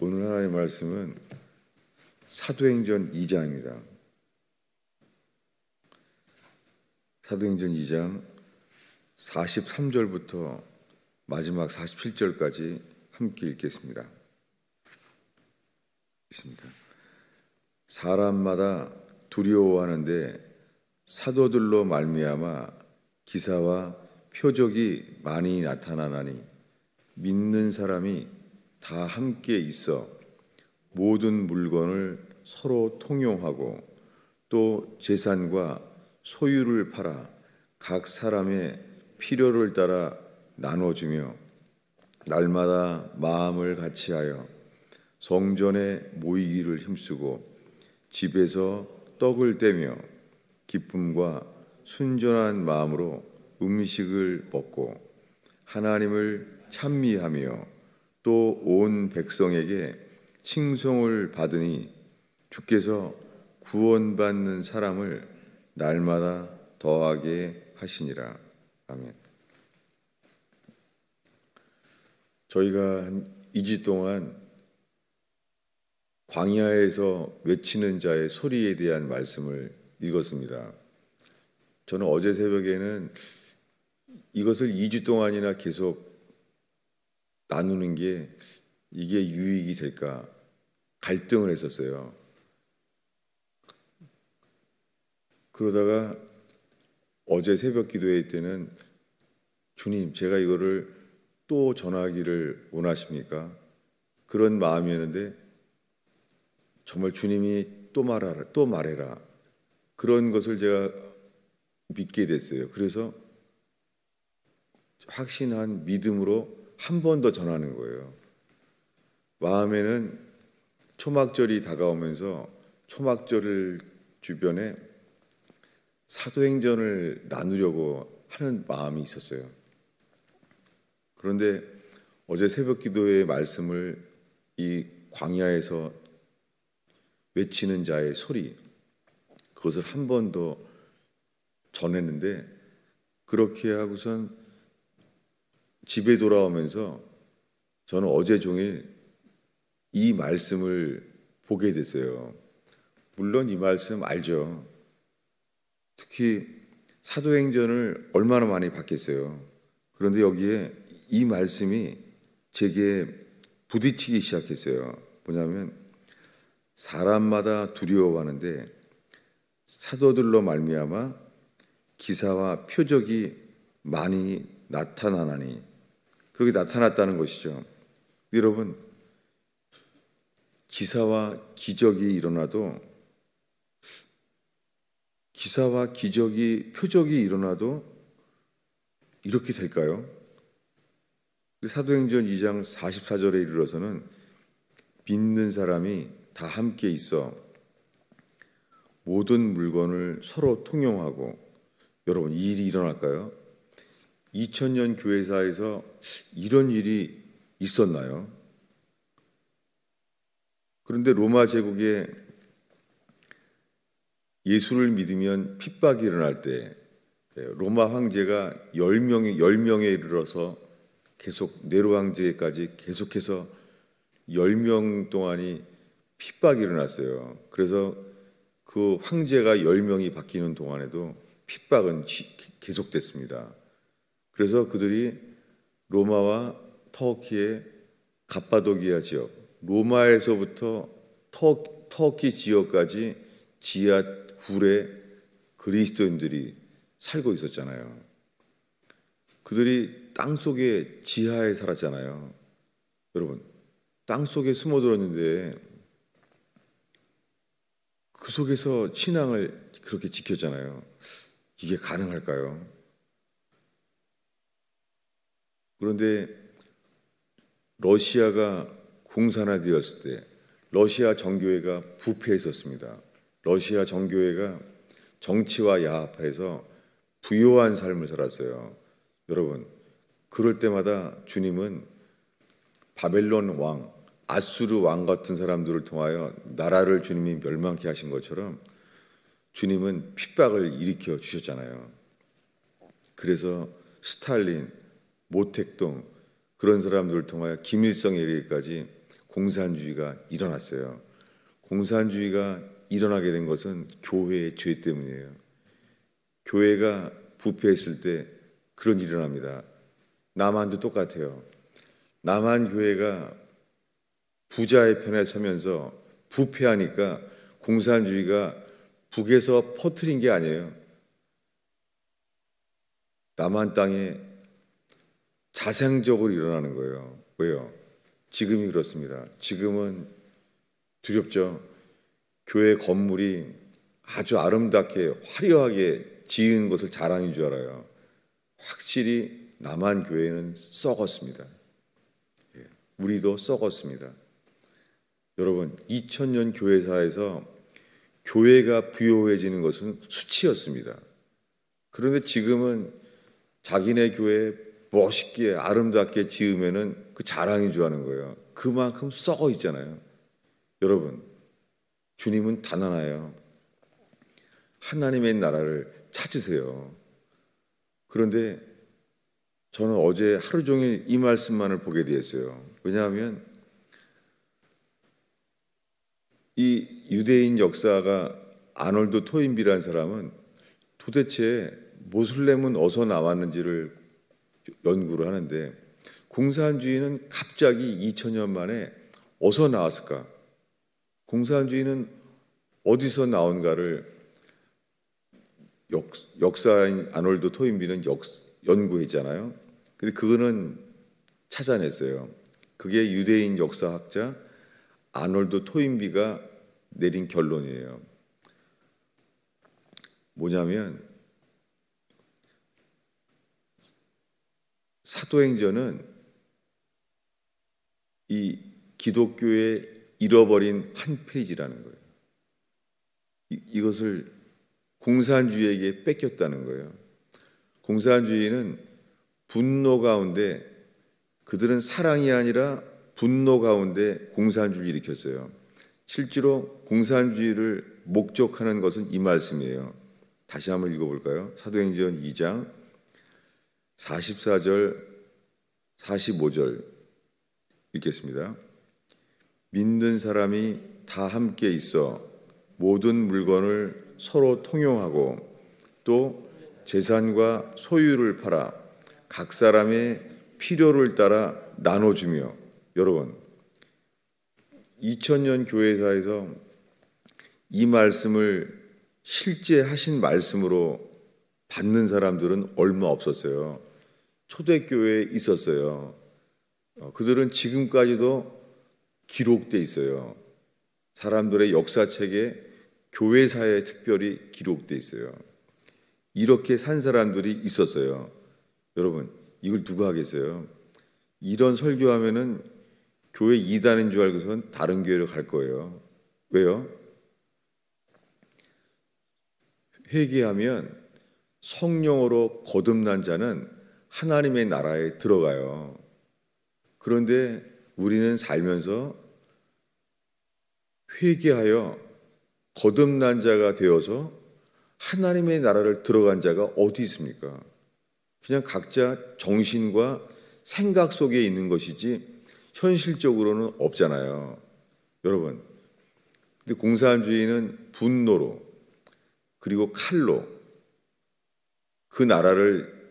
오늘 하나님의 말씀은 사도행전 2장입니다. 사도행전 2장 43절부터 마지막 47절까지 함께 읽겠습니다. 사람마다 두려워하는데 사도들로 말미암아 기사와 표적이 많이 나타나나니 믿는 사람이 다 함께 있어 모든 물건을 서로 통용하고 또 재산과 소유를 팔아 각 사람의 필요를 따라 나눠주며 날마다 마음을 같이하여 성전에 모이기를 힘쓰고 집에서 떡을 떼며 기쁨과 순전한 마음으로 음식을 먹고 하나님을 찬미하며 또 온 백성에게 칭송을 받으니 주께서 구원받는 사람을 날마다 더하게 하시니라. 아멘. 저희가 한 2주 동안 광야에서 외치는 자의 소리에 대한 말씀을 읽었습니다. 저는 어제 새벽에는 이것을 2주 동안이나 계속 나누는 게 이게 유익이 될까 갈등을 했었어요. 그러다가 어제 새벽 기도회 때는 주님, 제가 이거를 또 전하기를 원하십니까? 그런 마음이었는데 정말 주님이 또 말해라. 그런 것을 제가 믿게 됐어요. 그래서 확신한 믿음으로 한 번 더 전하는 거예요. 마음에는 초막절이 다가오면서 초막절 주변에 사도행전을 나누려고 하는 마음이 있었어요. 그런데 어제 새벽 기도의 말씀을 이 광야에서 외치는 자의 소리, 그것을 한 번 더 전했는데 그렇게 하고선 집에 돌아오면서 저는 어제 종일 이 말씀을 보게 됐어요. 물론 이 말씀 알죠. 특히 사도행전을 얼마나 많이 봤겠어요. 그런데 여기에 이 말씀이 제게 부딪히기 시작했어요. 뭐냐면 사람마다 두려워하는데 사도들로 말미암아 기사와 표적이 많이 나타나나니, 그렇게 나타났다는 것이죠. 여러분, 기사와 기적이 일어나도 표적이 일어나도 이렇게 될까요? 사도행전 2장 44절에 이르러서는 믿는 사람이 다 함께 있어 모든 물건을 서로 통용하고, 여러분, 이 일이 일어날까요? 2000년 교회사에서 이런 일이 있었나요? 그런데 로마 제국에 예수를 믿으면 핍박이 일어날 때 로마 황제가 10명에 이르러서 계속 네로 황제까지 계속해서 10명 동안이 핍박이 일어났어요. 그래서 그 황제가 10명이 바뀌는 동안에도 핍박은 계속됐습니다. 그래서 그들이 로마와 터키의 갑바도기아 지역, 로마에서부터 터키 지역까지 지하 굴에 그리스도인들이 살고 있었잖아요. 그들이 땅속에 지하에 살았잖아요. 여러분, 땅속에 숨어들었는데 그 속에서 신앙을 그렇게 지켰잖아요. 이게 가능할까요? 그런데 러시아가 공산화되었을 때 러시아 정교회가 부패했었습니다. 러시아 정교회가 정치와 야합해서 부요한 삶을 살았어요. 여러분, 그럴 때마다 주님은 바벨론 왕, 아수르 왕 같은 사람들을 통하여 나라를 주님이 멸망케 하신 것처럼 주님은 핍박을 일으켜 주셨잖아요. 그래서 스탈린, 모택동 그런 사람들을 통하여 김일성에 이르기까지 공산주의가 일어났어요. 공산주의가 일어나게 된 것은 교회의 죄 때문이에요. 교회가 부패했을 때 그런 일이 일어납니다. 남한도 똑같아요. 남한 교회가 부자의 편에 서면서 부패하니까 공산주의가 북에서 퍼뜨린 게 아니에요. 남한 땅에 자생적으로 일어나는 거예요. 왜요? 지금이 그렇습니다. 지금은 두렵죠. 교회 건물이 아주 아름답게 화려하게 지은 것을 자랑인 줄 알아요. 확실히 남한 교회는 썩었습니다. 우리도 썩었습니다. 여러분, 2000년 교회사에서 교회가 부요해지는 것은 수치였습니다. 그런데 지금은 자기네 교회 멋있게 아름답게 지으면은 그 자랑인 줄 아는 거예요. 그만큼 썩어 있잖아요. 여러분, 주님은 단 하나예요. 하나님의 나라를 찾으세요. 그런데 저는 어제 하루 종일 이 말씀만을 보게 되었어요. 왜냐하면 이 유대인 역사가 아놀드 토인비라는 사람은 도대체 모슬렘은 어디서 나왔는지를 연구를 하는데 공산주의는 갑자기 2000년 만에 어디서 나왔을까? 공산주의는 어디서 나온가를 역사인 아놀드 토인비는 연구했잖아요. 근데 그거는 찾아냈어요. 그게 유대인 역사학자 아놀드 토인비가 내린 결론이에요. 뭐냐면 사도행전은 이 기독교의 잃어버린 한 페이지라는 거예요. 이것을 공산주의에게 뺏겼다는 거예요. 공산주의는 분노 가운데 그들은 사랑이 아니라 분노 가운데 공산주의를 일으켰어요. 실제로 공산주의를 목적하는 것은 이 말씀이에요. 다시 한번 읽어볼까요? 사도행전 2장 44절 45절 읽겠습니다. 믿는 사람이 다 함께 있어 모든 물건을 서로 통용하고 또 재산과 소유를 팔아 각 사람의 필요를 따라 나눠주며. 여러분, 2000년 교회사에서 이 말씀을 실제 하신 말씀으로 받는 사람들은 얼마 없었어요. 초대교회에 있었어요. 그들은 지금까지도 기록돼 있어요. 사람들의 역사책에 교회사에 특별히 기록돼 있어요. 이렇게 산 사람들이 있었어요. 여러분, 이걸 누가 하겠어요? 이런 설교하면은 교회 이단인 줄 알고선 다른 교회로 갈 거예요. 왜요? 회개하면 성령으로 거듭난 자는 하나님의 나라에 들어가요. 그런데 우리는 살면서 회개하여 거듭난 자가 되어서 하나님의 나라를 들어간 자가 어디 있습니까? 그냥 각자 정신과 생각 속에 있는 것이지 현실적으로는 없잖아요. 여러분, 근데 공산주의는 분노로 그리고 칼로 그 나라를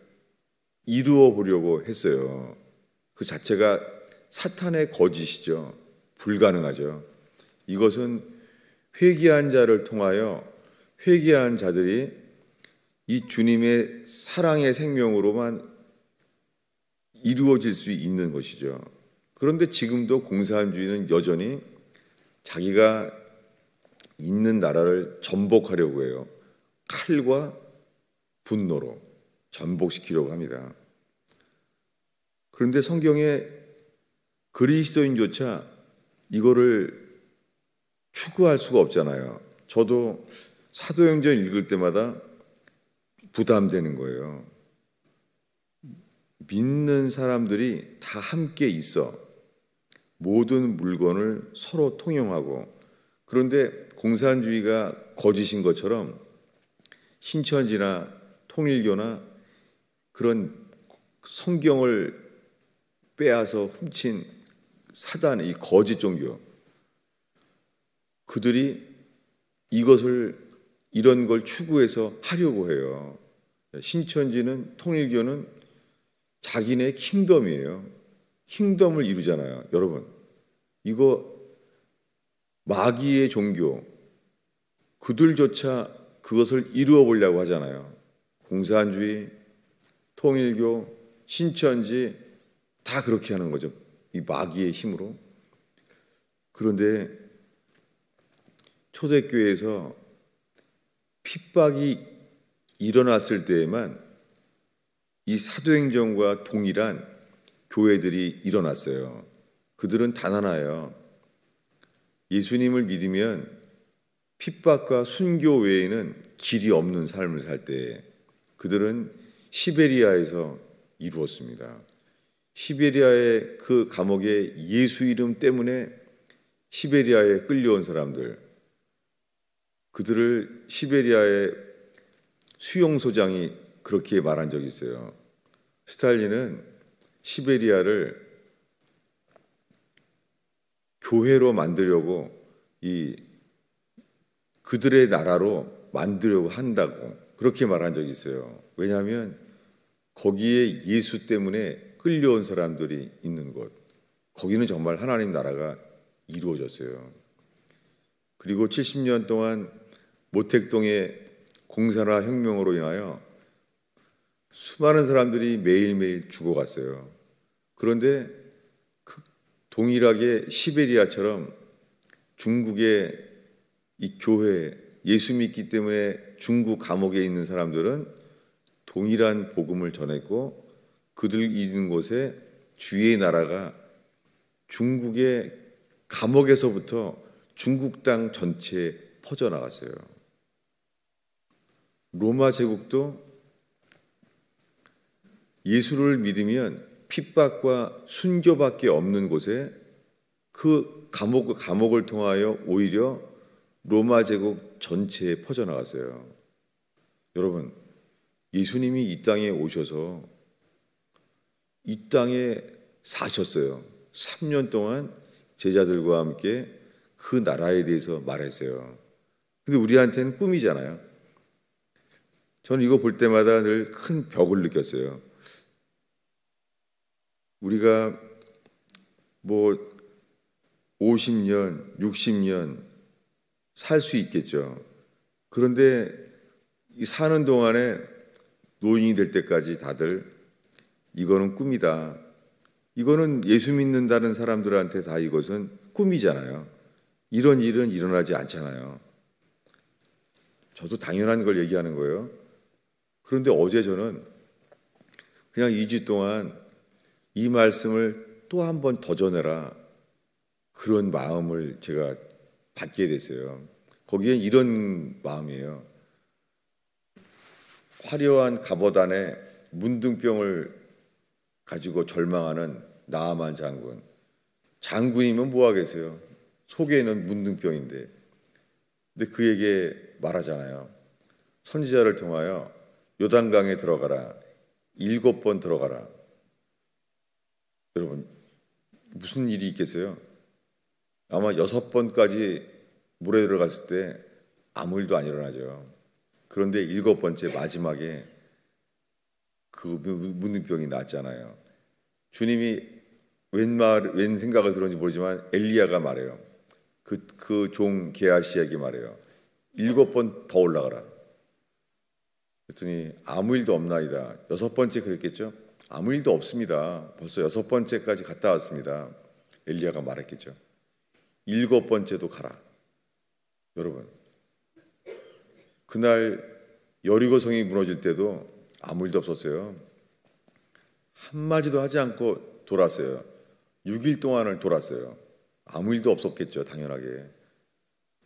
이루어 보려고 했어요. 그 자체가 사탄의 거짓이죠. 불가능하죠. 이것은 회개한 자를 통하여 회개한 자들이 이 주님의 사랑의 생명으로만 이루어질 수 있는 것이죠. 그런데 지금도 공산주의는 여전히 자기가 있는 나라를 전복하려고 해요. 칼과 분노로 전복시키려고 합니다. 그런데 성경에 그리스도인조차 이거를 추구할 수가 없잖아요. 저도 사도행전 읽을 때마다 부담되는 거예요. 믿는 사람들이 다 함께 있어 모든 물건을 서로 통용하고. 그런데 공산주의가 거짓인 것처럼 신천지나 통일교나 그런 성경을 빼앗아 훔친 사단, 이 거짓 종교, 그들이 이런 걸 추구해서 하려고 해요. 신천지는, 통일교는 자기네 킹덤이에요. 킹덤을 이루잖아요. 여러분, 이거 마귀의 종교, 그들조차 그것을 이루어 보려고 하잖아요. 공산주의, 통일교, 신천지 다 그렇게 하는 거죠. 이 마귀의 힘으로. 그런데 초대교회에서 핍박이 일어났을 때에만 이 사도행전과 동일한 교회들이 일어났어요. 그들은 단 하나예요. 예수님을 믿으면 핍박과 순교 외에는 길이 없는 삶을 살 때 그들은 시베리아에서 이루었습니다. 시베리아의 그 감옥에 예수 이름 때문에 시베리아에 끌려온 사람들, 그들을 시베리아의 수용소장이 그렇게 말한 적이 있어요. 스탈린은 시베리아를 교회로 만들려고 그들의 나라로 만들려고 한다고 그렇게 말한 적이 있어요. 왜냐하면 거기에 예수 때문에 끌려온 사람들이 있는 곳, 거기는 정말 하나님 나라가 이루어졌어요. 그리고 70년 동안 모택동의 공산화 혁명으로 인하여 수많은 사람들이 매일매일 죽어갔어요. 그런데 동일하게 시베리아처럼 중국의 이 교회, 예수 믿기 때문에 중국 감옥에 있는 사람들은 동일한 복음을 전했고 그들 있는 곳에 주의 나라가 중국의 감옥에서부터 중국 땅 전체에 퍼져나갔어요. 로마 제국도 예수를 믿으면 핍박과 순교밖에 없는 곳에 그 감옥을 통하여 오히려 로마 제국 전체에 퍼져나갔어요. 여러분, 예수님이 이 땅에 오셔서 이 땅에 사셨어요. 3년 동안 제자들과 함께 그 나라에 대해서 말했어요. 근데 우리한테는 꿈이잖아요. 저는 이거 볼 때마다 늘 큰 벽을 느꼈어요. 우리가 50년, 60년 살 수 있겠죠. 그런데 이 사는 동안에 노인이 될 때까지 다들 이거는 꿈이다. 이거는 예수 믿는다는 사람들한테 다 이것은 꿈이잖아요. 이런 일은 일어나지 않잖아요. 저도 당연한 걸 얘기하는 거예요. 그런데 어제 저는 그냥 2주 동안 이 말씀을 또 한 번 더 전해라. 그런 마음을 제가 받게 됐어요. 거기엔 이런 마음이에요. 화려한 갑옷 안에 문둥병을 가지고 절망하는 나아만 장군. 장군이면 뭐 하겠어요? 속에는 문둥병인데. 근데 그에게 말하잖아요. 선지자를 통하여 요단강에 들어가라. 7번 들어가라. 여러분, 무슨 일이 있겠어요? 아마 6번까지 물에 들어갔을 때 아무 일도 안 일어나죠. 그런데 7번째 마지막에 그 문둥병이 났잖아요. 주님이 웬 생각을 들었는지 모르지만 엘리야가 말해요. 그 종 게하시에게 말해요. 7번 더 올라가라. 그랬더니 아무 일도 없나이다. 6번째 그랬겠죠? 아무 일도 없습니다. 벌써 6번째까지 갔다 왔습니다. 엘리야가 말했겠죠. 7번째도 가라. 여러분, 그날 여리고성이 무너질 때도 아무 일도 없었어요. 한마디도 하지 않고 돌았어요. 6일 동안을 돌았어요. 아무 일도 없었겠죠, 당연하게.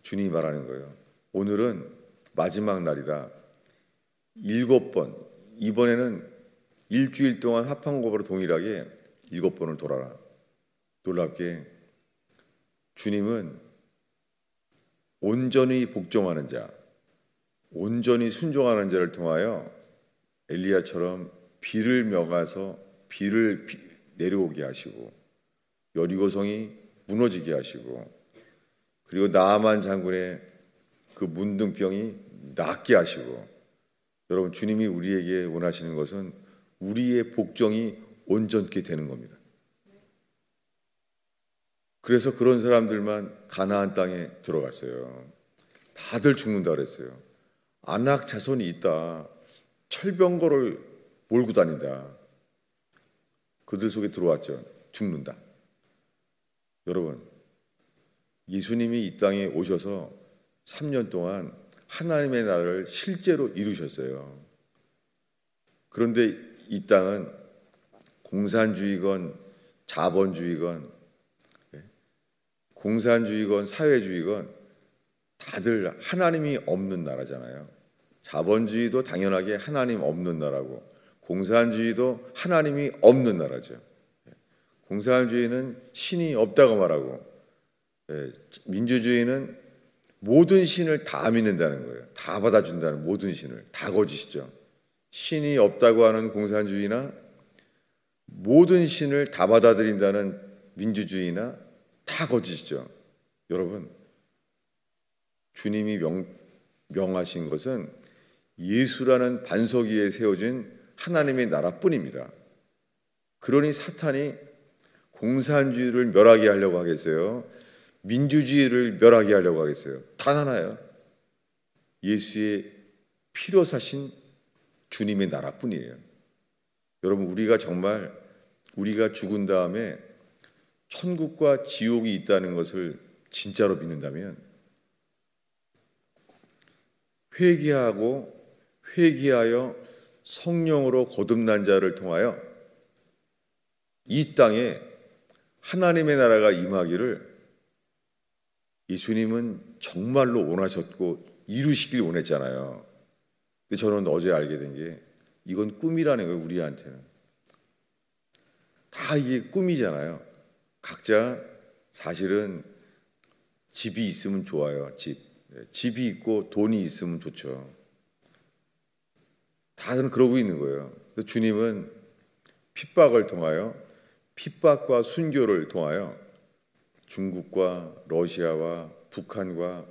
주님이 말하는 거예요. 오늘은 마지막 날이다. 7번, 이번에는 일주일 동안 합한곡으로 동일하게 7번을 돌아라. 놀랍게 주님은 온전히 복종하는 자, 온전히 순종하는 자를 통하여 엘리야처럼 비를 먹어서 비를 내려오게 하시고 여리고성이 무너지게 하시고, 그리고 나아만 장군의 그 문둥병이 낫게 하시고, 여러분, 주님이 우리에게 원하시는 것은 우리의 복종이 온전케 되는 겁니다. 그래서 그런 사람들만 가나안 땅에 들어갔어요. 다들 죽는다 그랬어요. 안악 자손이 있다. 철병거를 몰고 다닌다. 그들 속에 들어왔죠. 죽는다. 여러분, 예수님이 이 땅에 오셔서 3년 동안 하나님의 나라를 실제로 이루셨어요. 그런데 이 땅은 공산주의건 자본주의건 공산주의건 사회주의건 다들 하나님이 없는 나라잖아요. 자본주의도 당연하게 하나님 없는 나라고, 공산주의도 하나님이 없는 나라죠. 공산주의는 신이 없다고 말하고, 민주주의는 모든 신을 다 믿는다는 거예요. 다 받아준다는, 모든 신을 다 거짓이죠. 신이 없다고 하는 공산주의나 모든 신을 다 받아들인다는 민주주의나 다 거짓이죠. 여러분, 주님이 명하신 것은 예수라는 반석 위에 세워진 하나님의 나라뿐입니다. 그러니 사탄이 공산주의를 멸하게 하려고 하겠어요? 민주주의를 멸하게 하려고 하겠어요? 단 하나요. 예수의 피로 사신 주님의 나라뿐이에요. 여러분, 우리가 정말 우리가 죽은 다음에 천국과 지옥이 있다는 것을 진짜로 믿는다면 회개하여 성령으로 거듭난 자를 통하여 이 땅에 하나님의 나라가 임하기를 예수님은 정말로 원하셨고 이루시길 원했잖아요. 근데 저는 어제 알게 된 게 이건 꿈이라는 거예요. 우리한테는 다 이게 꿈이잖아요. 각자 사실은 집이 있으면 좋아요. 집이 있고 돈이 있으면 좋죠. 다들 그러고 있는 거예요. 주님은 핍박을 통하여, 핍박과 순교를 통하여 중국과 러시아와 북한과,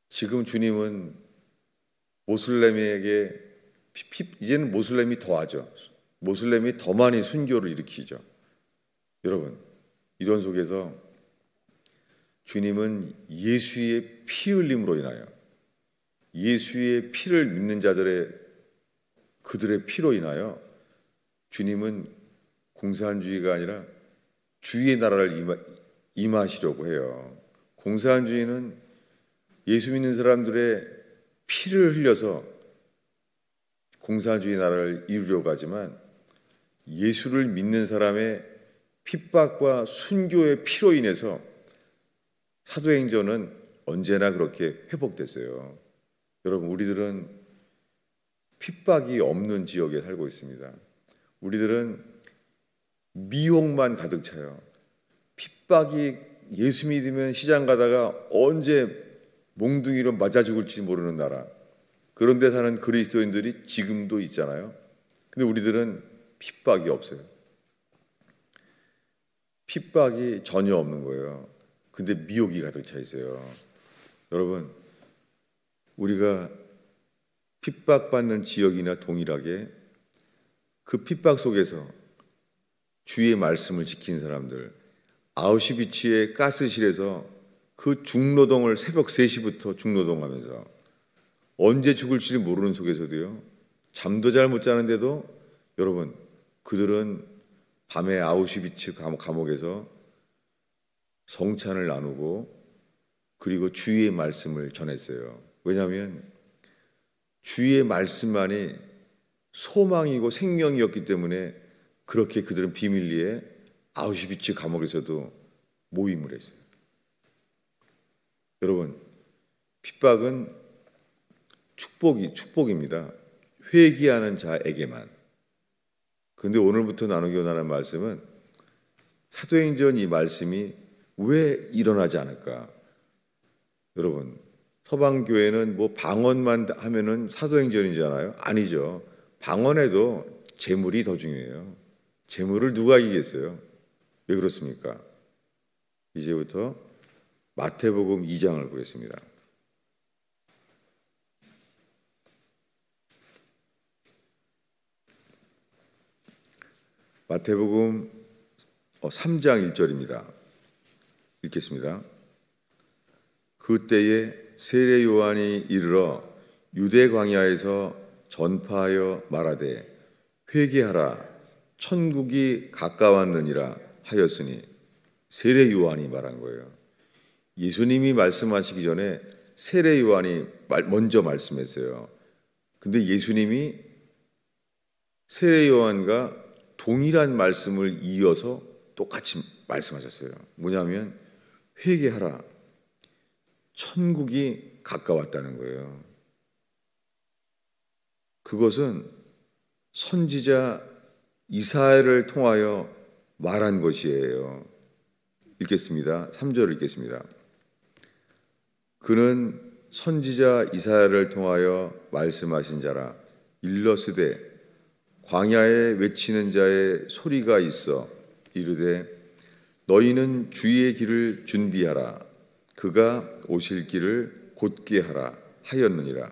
지금 주님은 모슬렘에게 이제는 모슬렘이 더하죠. 모슬렘이 더 많이 순교를 일으키죠. 여러분, 이런 속에서 주님은 예수의 피 흘림으로 인하여, 예수의 피를 믿는 자들의 그들의 피로 인하여 주님은 공산주의가 아니라 주의 나라를 임하시려고 해요. 공산주의는 예수 믿는 사람들의 피를 흘려서 공산주의 나라를 이루려고 하지만, 예수를 믿는 사람의 핍박과 순교의 피로 인해서 사도행전은 언제나 그렇게 회복됐어요. 여러분, 우리들은 핍박이 없는 지역에 살고 있습니다. 우리들은 미혹만 가득 차요. 핍박이, 예수 믿으면 시장 가다가 언제 몽둥이로 맞아 죽을지 모르는 나라, 그런 데 사는 그리스도인들이 지금도 있잖아요. 근데 우리들은 핍박이 없어요. 핍박이 전혀 없는 거예요. 근데 미혹이 가득 차 있어요. 여러분, 우리가 핍박받는 지역이나 동일하게 그 핍박 속에서 주의 말씀을 지킨 사람들, 아우슈비츠의 가스실에서 그 중노동을 새벽 3시부터 중노동하면서 언제 죽을지 모르는 속에서도요, 잠도 잘 못 자는데도 여러분, 그들은 밤에 아우슈비츠 감옥에서 성찬을 나누고 그리고 주의 말씀을 전했어요. 왜냐하면 주의 말씀만이 소망이고 생명이었기 때문에 그렇게 그들은 비밀리에 아우슈비츠 감옥에서도 모임을 했어요. 여러분, 핍박은 축복입니다. 회개하는 자에게만. 그런데 오늘부터 나누기 원하는 말씀은 사도행전 이 말씀이 왜 일어나지 않을까? 여러분, 서방교회는 뭐 방언만 하면은 사도행전이잖아요. 아니죠. 방언에도 재물이 더 중요해요. 재물을 누가 이기겠어요? 왜 그렇습니까? 이제부터 마태복음 2장을 보겠습니다. 마태복음 3장 1절입니다. 읽겠습니다. 그때에 세례 요한이 이르러 유대 광야에서 전파하여 말하되 회개하라 천국이 가까웠느니라 하였으니 세례 요한이 말한 거예요. 예수님이 말씀하시기 전에 세례 요한이 먼저 말씀했어요. 근데 예수님이 세례 요한과 동일한 말씀을 이어서 똑같이 말씀하셨어요. 뭐냐면 회개하라. 천국이 가까웠다는 거예요. 그것은 선지자 이사야를 통하여 말한 것이에요. 읽겠습니다. 3절을 읽겠습니다. 그는 선지자 이사야를 통하여 말씀하신 자라. 일러스되 광야에 외치는 자의 소리가 있어 이르되 너희는 주의 길을 준비하라. 그가 오실 길을 곧게 하라 하였느니라.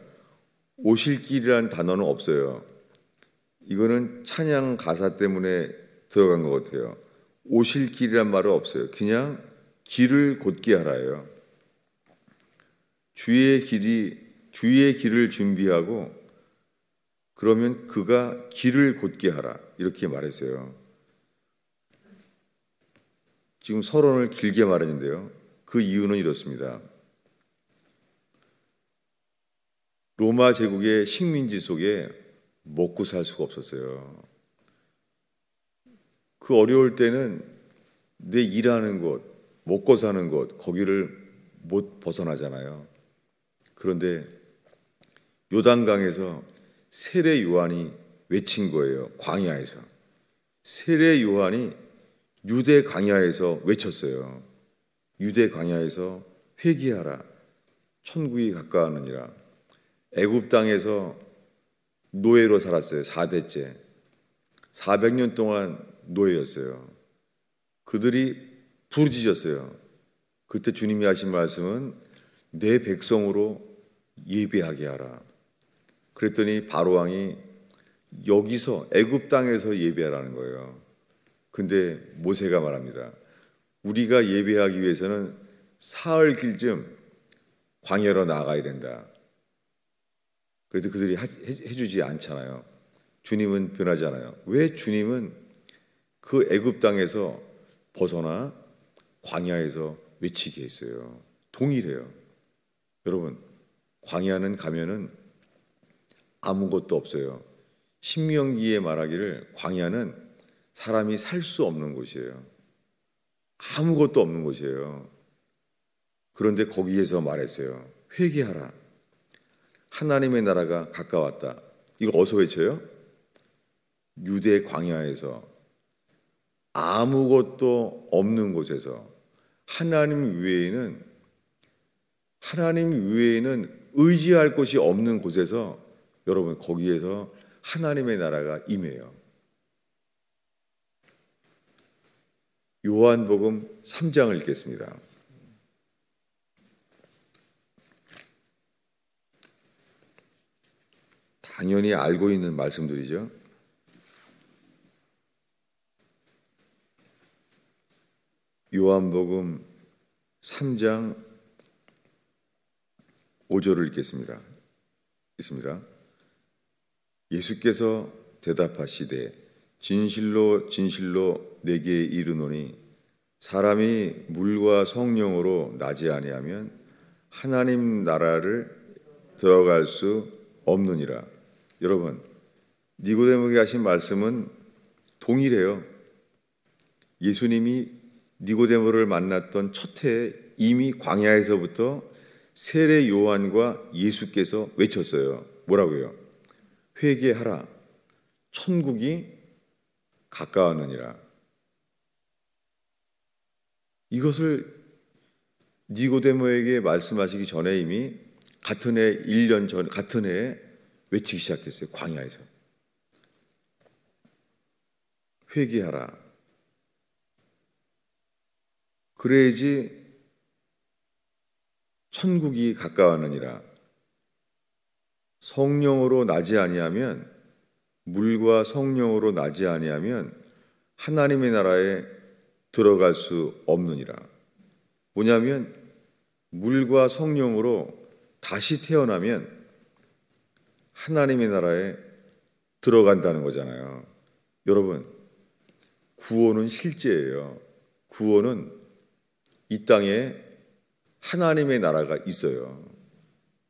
오실 길이라는 단어는 없어요. 이거는 찬양 가사 때문에 들어간 것 같아요. 오실 길이란 말은 없어요. 그냥 길을 곧게 하라예요. 주의 길을 준비하고 그러면 그가 길을 곧게 하라 이렇게 말했어요. 지금 서론을 길게 말했는데요. 그 이유는 이렇습니다. 로마 제국의 식민지 속에 먹고 살 수가 없었어요. 그 어려울 때는 내 일하는 곳, 먹고 사는 곳, 거기를 못 벗어나잖아요. 그런데 요단강에서 세례 요한이 외친 거예요. 광야에서. 세례 요한이 유대 광야에서 외쳤어요. 유대 광야에서 회개하라. 천국이 가까웠느니라. 애굽 땅에서 노예로 살았어요. 4대째. 400년 동안 노예였어요. 그들이 부르짖었어요. 그때 주님이 하신 말씀은 내 백성으로 예배하게 하라. 그랬더니 바로왕이 여기서 애굽 땅에서 예배하라는 거예요. 근데 모세가 말합니다. 우리가 예배하기 위해서는 사흘 길쯤 광야로 나가야 된다. 그래도 그들이 해주지 않잖아요. 주님은 변하지 않아요. 왜 주님은 그 애굽 땅에서 벗어나 광야에서 외치게 했어요? 동일해요. 여러분, 광야는 가면은 아무것도 없어요. 신명기에 말하기를 광야는 사람이 살 수 없는 곳이에요. 아무것도 없는 곳이에요. 그런데 거기에서 말했어요. 회개하라. 하나님의 나라가 가까웠다. 이거 어디서 외쳐요? 유대 광야에서 아무것도 없는 곳에서 하나님 외에는 의지할 곳이 없는 곳에서 여러분 거기에서 하나님의 나라가 임해요. 요한복음 3장을 읽겠습니다. 당연히 알고 있는 말씀들이죠. 요한복음 3장 5절을 읽겠습니다. 예수께서 대답하시되 진실로 진실로 내게 이르노니 사람이 물과 성령으로 나지 아니하면 하나님 나라를 들어갈 수 없느니라. 여러분, 니고데모에게 하신 말씀은 동일해요. 예수님이 니고데모를 만났던 첫 해에 이미 광야에서부터 세례 요한과 예수께서 외쳤어요. 뭐라고요? 회개하라. 천국이 가까웠느니라. 이것을 니고데모에게 말씀하시기 전에 이미 같은 해 1년 전 같은 해에 외치기 시작했어요. 광야에서. 회개하라. 그래야지 천국이 가까웠느니라. 성령으로 나지 아니하면, 물과 성령으로 나지 아니하면 하나님의 나라에 들어갈 수 없느니라. 뭐냐면 물과 성령으로 다시 태어나면 하나님의 나라에 들어간다는 거잖아요. 여러분, 구원은 실제예요. 구원은 이 땅에 하나님의 나라가 있어요.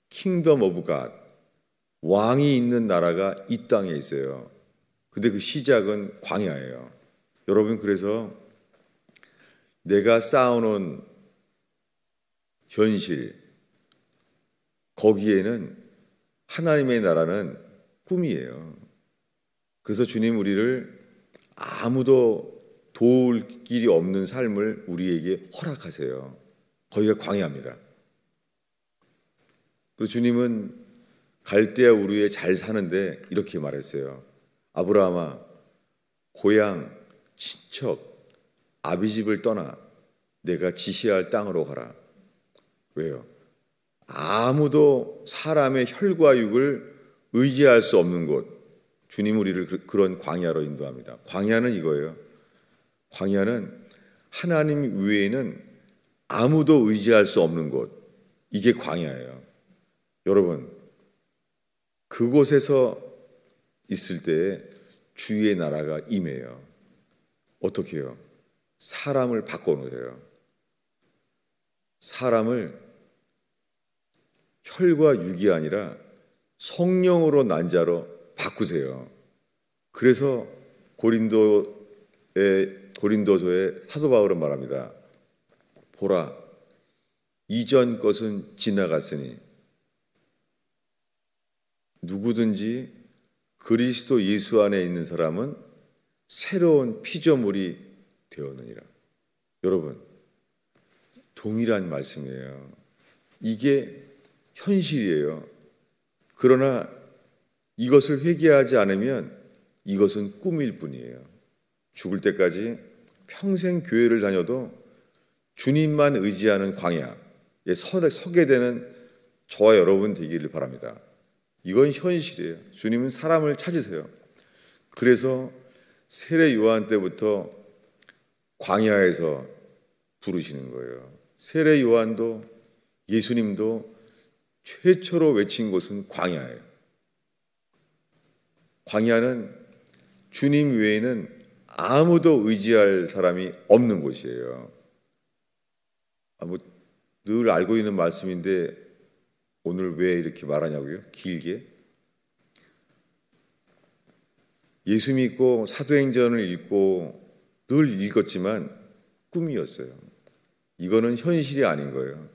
킹덤 오브 갓, 왕이 있는 나라가 이 땅에 있어요. 근데 그 시작은 광야예요. 여러분, 그래서 내가 쌓아놓은 현실, 거기에는 하나님의 나라는 꿈이에요. 그래서 주님 우리를 아무도 도울 길이 없는 삶을 우리에게 허락하세요. 거기가 광야입니다. 그래서 주님은 갈대아 우르에 잘 사는데 이렇게 말했어요. 아브라함아, 고향, 친척, 아비집을 떠나 내가 지시할 땅으로 가라. 왜요? 아무도 사람의 혈과 육을 의지할 수 없는 곳, 주님 우리를 그런 광야로 인도합니다. 광야는 이거예요. 광야는 하나님 외에는 아무도 의지할 수 없는 곳, 이게 광야예요. 여러분, 그곳에서 있을 때에 주의 나라가 임해요. 어떻게 해요? 사람을 바꿔놓으세요. 사람을 혈과 육이 아니라 성령으로 난 자로 바꾸세요. 그래서 고린도서에 사도 바울은 말합니다. 보라, 이전 것은 지나갔으니 누구든지 그리스도 예수 안에 있는 사람은 새로운 피조물이 되었느니라. 여러분, 동일한 말씀이에요. 이게 현실이에요. 그러나 이것을 회개하지 않으면 이것은 꿈일 뿐이에요. 죽을 때까지 평생 교회를 다녀도 주님만 의지하는 광야에 서게 되는 저와 여러분 되기를 바랍니다. 이건 현실이에요. 주님은 사람을 찾으세요. 그래서 세례 요한 때부터 광야에서 부르시는 거예요. 세례 요한도 예수님도 최초로 외친 곳은 광야예요. 광야는 주님 외에는 아무도 의지할 사람이 없는 곳이에요. 늘 알고 있는 말씀인데 오늘 왜 이렇게 말하냐고요? 길게. 예수 믿고 사도행전을 읽고 늘 읽었지만 꿈이었어요. 이거는 현실이 아닌 거예요.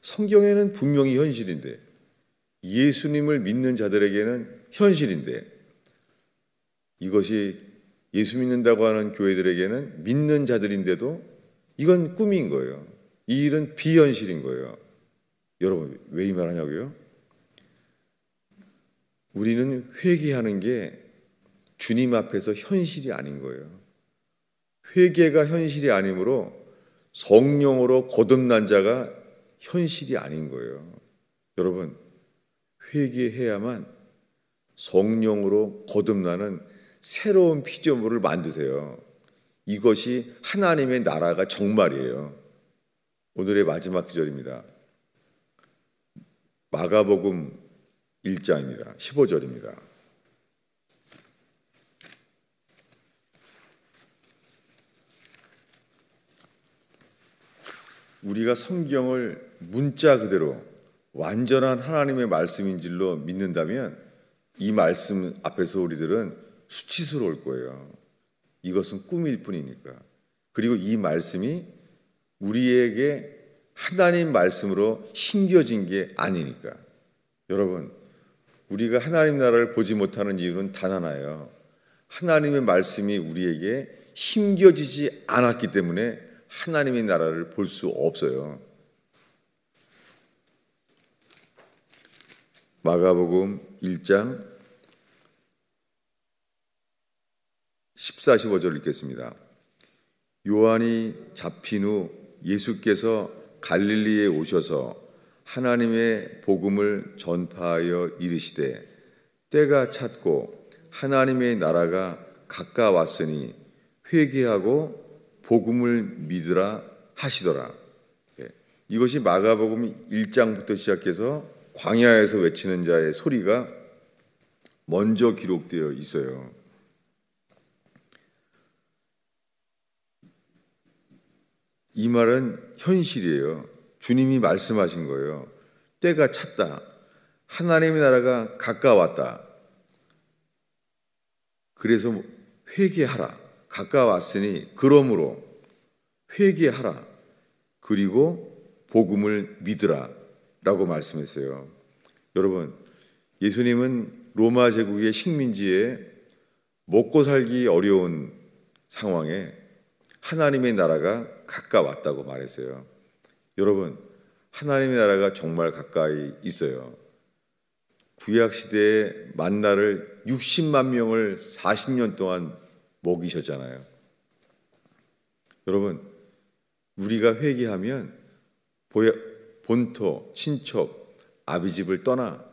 성경에는 분명히 현실인데, 예수님을 믿는 자들에게는 현실인데, 이것이 예수 믿는다고 하는 교회들에게는 믿는 자들인데도 이건 꿈인 거예요. 이 일은 비현실인 거예요. 여러분, 왜 이 말 하냐고요? 우리는 회개하는 게 주님 앞에서 현실이 아닌 거예요. 회개가 현실이 아니므로 성령으로 거듭난 자가 현실이 아닌 거예요. 여러분, 회개해야만 성령으로 거듭나는 새로운 피조물을 만드세요. 이것이 하나님의 나라가 정말이에요. 오늘의 마지막 구절입니다. 마가복음 1장입니다. 15절입니다. 우리가 성경을 문자 그대로 완전한 하나님의 말씀인 줄로 믿는다면 이 말씀 앞에서 우리들은 수치스러울 거예요. 이것은 꿈일 뿐이니까. 그리고 이 말씀이 우리에게 하나님 말씀으로 심겨진 게 아니니까. 여러분, 우리가 하나님 나라를 보지 못하는 이유는 단 하나예요. 하나님의 말씀이 우리에게 심겨지지 않았기 때문에 하나님의 나라를 볼 수 없어요. 마가복음 1장 14, 15절 읽겠습니다. 요한이 잡힌 후 예수께서 갈릴리에 오셔서 하나님의 복음을 전파하여 이르시되 때가 찼고 하나님의 나라가 가까웠으니 회개하고 복음을 믿으라 하시더라. 이것이 마가복음 1장부터 시작해서 광야에서 외치는 자의 소리가 먼저 기록되어 있어요. 이 말은 현실이에요. 주님이 말씀하신 거예요. 때가 찼다. 하나님의 나라가 가까웠다. 그래서 회개하라. 가까웠으니 그러므로 회개하라. 그리고 복음을 믿으라 라고 말씀했어요. 여러분, 예수님은 로마 제국의 식민지에 먹고 살기 어려운 상황에 하나님의 나라가 가까웠다고 말했어요. 여러분, 하나님의 나라가 정말 가까이 있어요. 구약시대에 만나를 60만 명을 40년 동안 먹이셨잖아요. 여러분, 우리가 회개하면 본토, 친척, 아비집을 떠나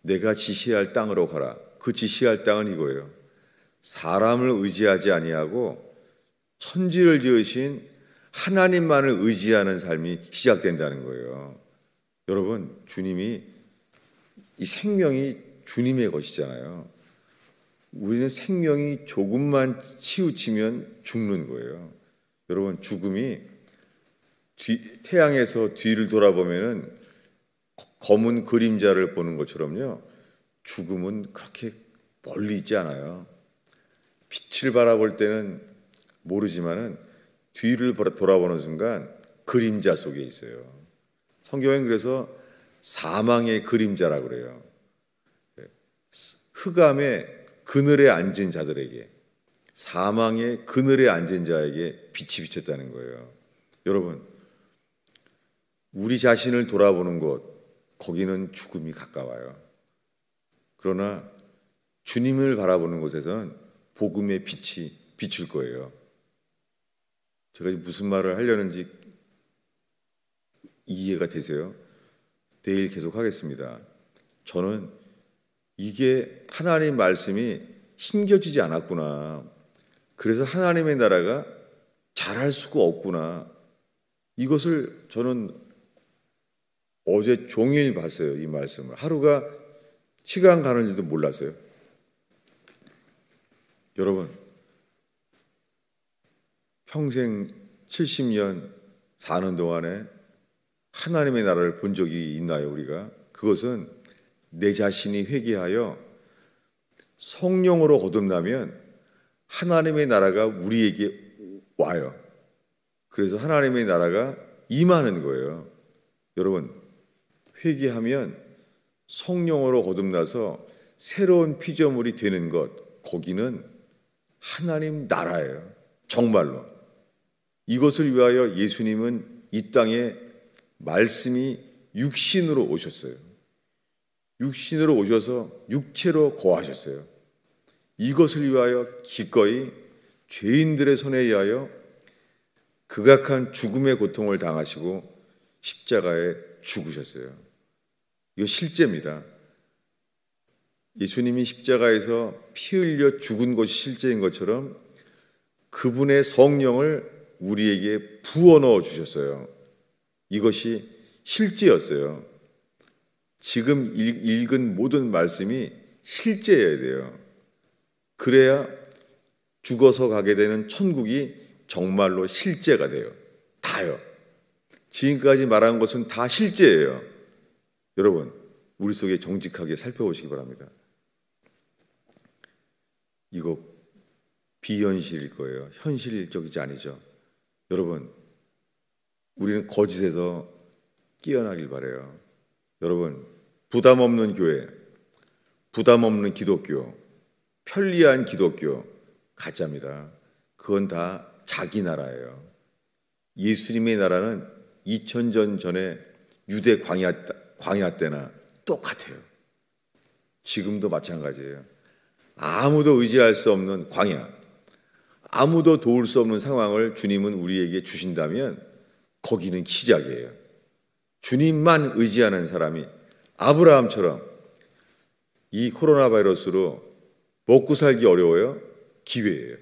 내가 지시할 땅으로 가라. 그 지시할 땅은 이거예요. 사람을 의지하지 아니하고 천지를 지으신 하나님만을 의지하는 삶이 시작된다는 거예요. 여러분, 주님이 이 생명이 주님의 것이잖아요. 우리는 생명이 조금만 치우치면 죽는 거예요. 여러분, 죽음이 태양에서 뒤를 돌아보면은 검은 그림자를 보는 것처럼요, 죽음은 그렇게 멀리 있지 않아요. 빛을 바라볼 때는 모르지만은 뒤를 돌아보는 순간 그림자 속에 있어요. 성경은 그래서 사망의 그림자라고 그래요. 흑암의 그늘에 앉은 자들에게, 사망의 그늘에 앉은 자에게 빛이 비쳤다는 거예요. 여러분, 우리 자신을 돌아보는 곳, 거기는 죽음이 가까워요. 그러나 주님을 바라보는 곳에서는 복음의 빛이 비출 거예요. 제가 무슨 말을 하려는지 이해가 되세요? 내일 계속 하겠습니다. 저는 이게 하나님 말씀이 힘겨지지 않았구나. 그래서 하나님의 나라가 잘할 수가 없구나. 이것을 저는 어제 종일 봤어요. 이 말씀을. 하루가 시간 가는지도 몰랐어요. 여러분, 평생 70년 사는 동안에 하나님의 나라를 본 적이 있나요, 우리가? 그것은 내 자신이 회개하여 성령으로 거듭나면 하나님의 나라가 우리에게 와요. 그래서 하나님의 나라가 임하는 거예요. 여러분, 회개하면 성령으로 거듭나서 새로운 피조물이 되는 것, 거기는 하나님 나라예요. 정말로. 이것을 위하여 예수님은 이 땅에 말씀이 육신으로 오셨어요. 육신으로 오셔서 육체로 거하셨어요. 이것을 위하여 기꺼이 죄인들의 손에 의하여 극악한 죽음의 고통을 당하시고 십자가에 죽으셨어요. 이거 실제입니다. 예수님이 십자가에서 피 흘려 죽은 것이 실제인 것처럼 그분의 성령을 우리에게 부어 넣어 주셨어요. 이것이 실제였어요. 지금 읽은 모든 말씀이 실제여야 돼요. 그래야 죽어서 가게 되는 천국이 정말로 실제가 돼요. 다요. 지금까지 말한 것은 다 실제예요. 여러분, 우리 속에 정직하게 살펴보시기 바랍니다. 이거 비현실일 거예요. 현실적이지 아니죠. 여러분, 우리는 거짓에서 깨어나길 바라요. 여러분, 부담 없는 교회, 부담 없는 기독교, 편리한 기독교 가짜입니다. 그건 다 자기 나라예요. 예수님의 나라는 2000년 전에 유대 광야 때나 똑같아요. 지금도 마찬가지예요. 아무도 의지할 수 없는 광야, 아무도 도울 수 없는 상황을 주님은 우리에게 주신다면 거기는 시작이에요. 주님만 의지하는 사람이 아브라함처럼 이 코로나 바이러스로 먹고 살기 어려워요? 기회예요.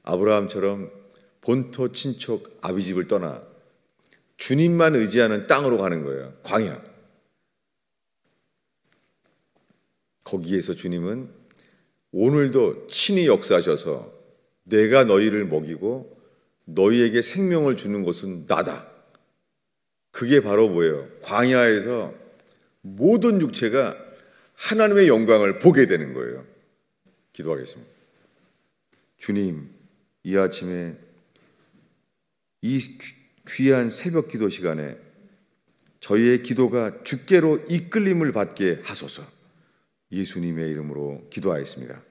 아브라함처럼 본토 친척 아비집을 떠나 주님만 의지하는 땅으로 가는 거예요. 광야. 거기에서 주님은 오늘도 친히 역사하셔서 내가 너희를 먹이고 너희에게 생명을 주는 것은 나다. 그게 바로 뭐예요? 광야에서 모든 육체가 하나님의 영광을 보게 되는 거예요. 기도하겠습니다. 주님, 이 아침에 이 귀한 새벽 기도 시간에 저희의 기도가 주께로 이끌림을 받게 하소서. 예수님의 이름으로 기도하였습니다.